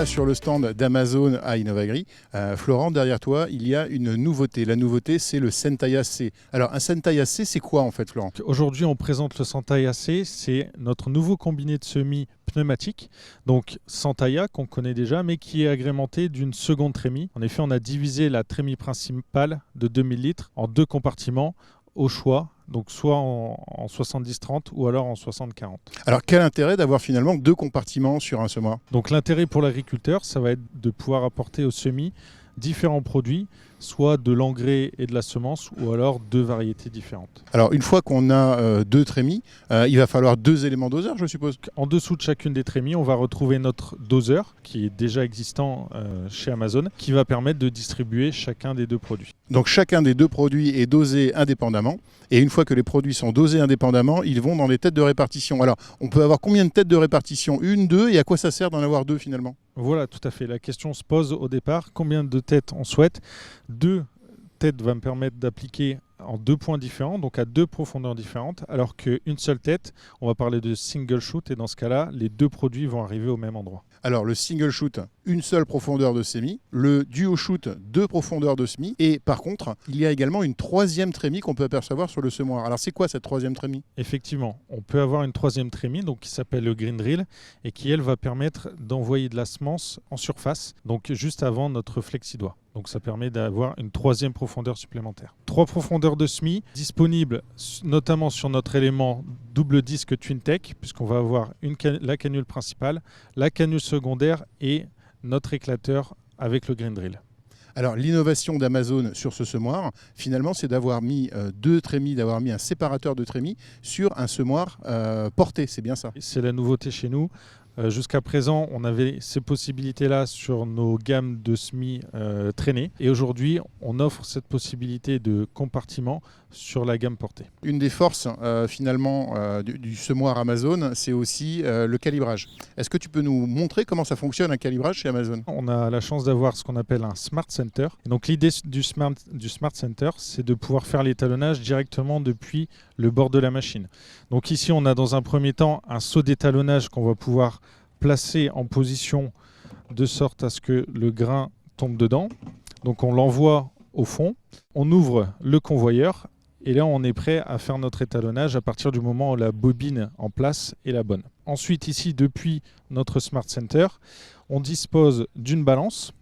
là sur le stand d'Amazon à Innovagri. Florent, derrière toi, il y a une nouveauté. La nouveauté, c'est le Sentaia C. Alors, un Sentaia C, c'est quoi en fait, Florent? Aujourd'hui, on présente le Sentaia C. C'est notre nouveau combiné de semis pneumatique. Donc, Sentaia, qu'on connaît déjà, mais qui est agrémenté d'une seconde trémie. En effet, on a divisé la trémie principale de 2000 litres en 2 compartiments au choix. Donc soit en 70-30 ou alors en 60-40. Alors quel intérêt d'avoir finalement 2 compartiments sur un semoir? Donc l'intérêt pour l'agriculteur, ça va être de pouvoir apporter au semis différents produits, soit de l'engrais et de la semence, ou alors 2 variétés différentes. Alors une fois qu'on a 2 trémies, il va falloir 2 éléments doseurs, je suppose? En dessous de chacune des trémies, on va retrouver notre doseur, qui est déjà existant chez Amazon, qui va permettre de distribuer chacun des 2 produits. Donc chacun des 2 produits est dosé indépendamment, et une fois que les produits sont dosés indépendamment, ils vont dans les têtes de répartition. Alors on peut avoir combien de têtes de répartition? 1, 2, et à quoi ça sert d'en avoir 2 finalement? Voilà, tout à fait. La question se pose au départ, combien de têtes on souhaite? 2 têtes va me permettre d'appliquer en 2 points différents, donc à 2 profondeurs différentes, alors qu'une seule tête, on va parler de single shoot, et dans ce cas-là, les 2 produits vont arriver au même endroit. Alors le single shoot, une seule profondeur de semis, le duo shoot, 2 profondeurs de semis, et par contre, il y a également une 3e trémie qu'on peut apercevoir sur le semoir. Alors c'est quoi cette 3e trémie? Effectivement, on peut avoir une 3e trémie, donc qui s'appelle le green drill, et qui elle va permettre d'envoyer de la semence en surface, donc juste avant notre flexidoigt. Donc ça permet d'avoir une 3e profondeur supplémentaire. 3 profondeurs de semis disponibles notamment sur notre élément double disque TwinTech, puisqu'on va avoir la canule principale, la canule secondaire et notre éclateur avec le green drill. Alors l'innovation d'Amazon sur ce semoir, finalement, c'est d'avoir mis 2 trémies, d'avoir mis un séparateur de trémies sur un semoir porté, c'est bien ça? C'est la nouveauté chez nous. Jusqu'à présent, on avait ces possibilités-là sur nos gammes de semis traînées. Et aujourd'hui, on offre cette possibilité de compartiment sur la gamme portée. Une des forces finalement du semoir Amazon, c'est aussi le calibrage. Est-ce que tu peux nous montrer comment ça fonctionne un calibrage chez Amazon? On a la chance d'avoir ce qu'on appelle un Smart Center. Et donc l'idée du Smart Center, c'est de pouvoir faire l'étalonnage directement depuis le bord de la machine. Donc ici, on a dans un premier temps un seau d'étalonnage qu'on va pouvoir placer en position de sorte à ce que le grain tombe dedans. Donc on l'envoie au fond, on ouvre le convoyeur et là on est prêt à faire notre étalonnage à partir du moment où la bobine en place est la bonne. Ensuite ici, depuis notre Smart Center, on dispose d'une balance,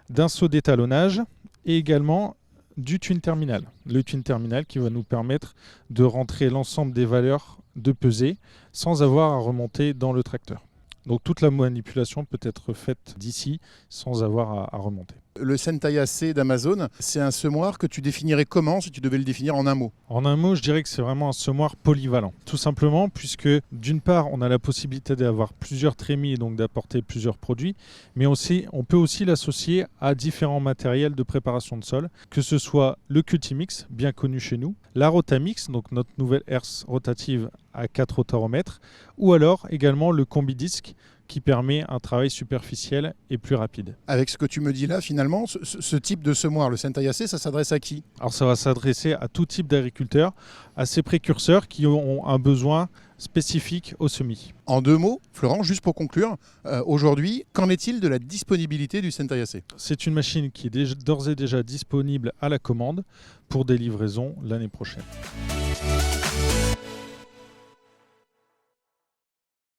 d'un seau d'étalonnage et également du Twin Terminal. Le Twin Terminal qui va nous permettre de rentrer l'ensemble des valeurs de pesée sans avoir à remonter dans le tracteur. Donc toute la manipulation peut être faite d'ici sans avoir à remonter. Le Sentaia C d'Amazon, c'est un semoir que tu définirais comment si tu devais le définir en un mot? En un mot, je dirais que c'est vraiment un semoir polyvalent. Tout simplement puisque d'une part, on a la possibilité d'avoir plusieurs trémies et donc d'apporter plusieurs produits, mais aussi, on peut aussi l'associer à différents matériels de préparation de sol, que ce soit le Cultimix, bien connu chez nous, la Rotamix, donc notre nouvelle herse rotative à 4 rotoromètres, ou alors également le Combidisc, qui permet un travail superficiel et plus rapide. Avec ce que tu me dis là, finalement, ce type de semoir, le Sentaia C, ça s'adresse à qui? Alors ça va s'adresser à tout type d'agriculteurs, à ces précurseurs qui ont un besoin spécifique au semis. En 2 mots, Florent, juste pour conclure, aujourd'hui, qu'en est-il de la disponibilité du Sentaia C? C'est une machine qui est d'ores et déjà disponible à la commande pour des livraisons l'année prochaine.